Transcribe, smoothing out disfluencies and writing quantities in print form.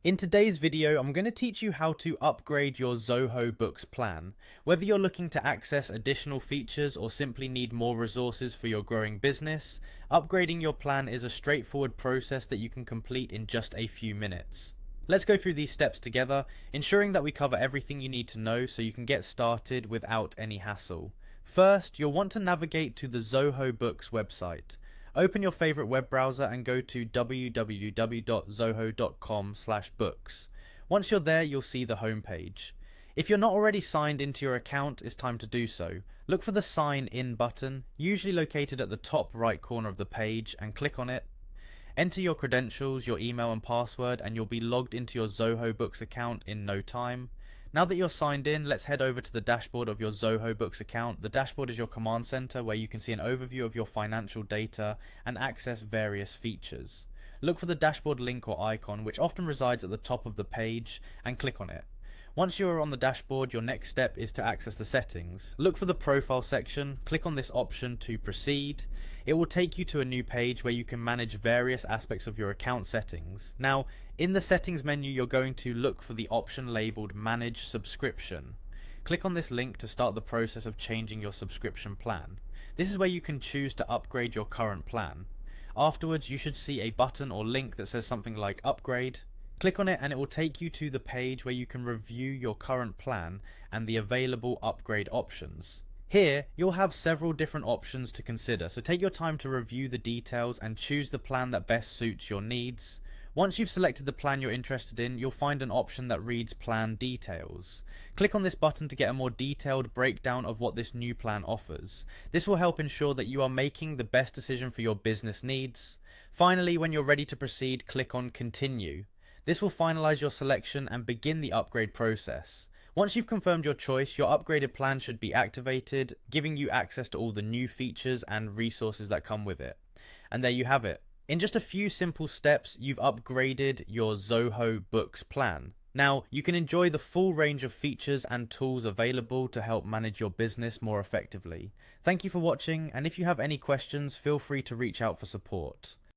In today's video, I'm going to teach you how to upgrade your Zoho Books plan. Whether you're looking to access additional features or simply need more resources for your growing business, upgrading your plan is a straightforward process that you can complete in just a few minutes. Let's go through these steps together, ensuring that we cover everything you need to know so you can get started without any hassle. First, you'll want to navigate to the Zoho Books website. Open your favorite web browser and go to www.zoho.com/books. Once you're there, you'll see the homepage. If you're not already signed into your account, it's time to do so. Look for the Sign In button, usually located at the top right corner of the page, and click on it. Enter your credentials, your email and password, and you'll be logged into your Zoho Books account in no time. Now that you're signed in, let's head over to the dashboard of your Zoho Books account. The dashboard is your command center where you can see an overview of your financial data and access various features. Look for the dashboard link or icon, which often resides at the top of the page, and click on it. Once you are on the dashboard, your next step is to access the settings. Look for the profile section, click on this option to proceed. It will take you to a new page where you can manage various aspects of your account settings. Now, in the settings menu, you're going to look for the option labeled Manage Subscription. Click on this link to start the process of changing your subscription plan. This is where you can choose to upgrade your current plan. Afterwards, you should see a button or link that says something like Upgrade. Click on it and it will take you to the page where you can review your current plan and the available upgrade options. Here, you'll have several different options to consider, so take your time to review the details and choose the plan that best suits your needs. Once you've selected the plan you're interested in, you'll find an option that reads Plan Details. Click on this button to get a more detailed breakdown of what this new plan offers. This will help ensure that you are making the best decision for your business needs. Finally, when you're ready to proceed, click on Continue. This will finalize your selection and begin the upgrade process. Once you've confirmed your choice, your upgraded plan should be activated, giving you access to all the new features and resources that come with it. And there you have it. In just a few simple steps, you've upgraded your Zoho Books plan. Now, you can enjoy the full range of features and tools available to help manage your business more effectively. Thank you for watching, and if you have any questions, feel free to reach out for support.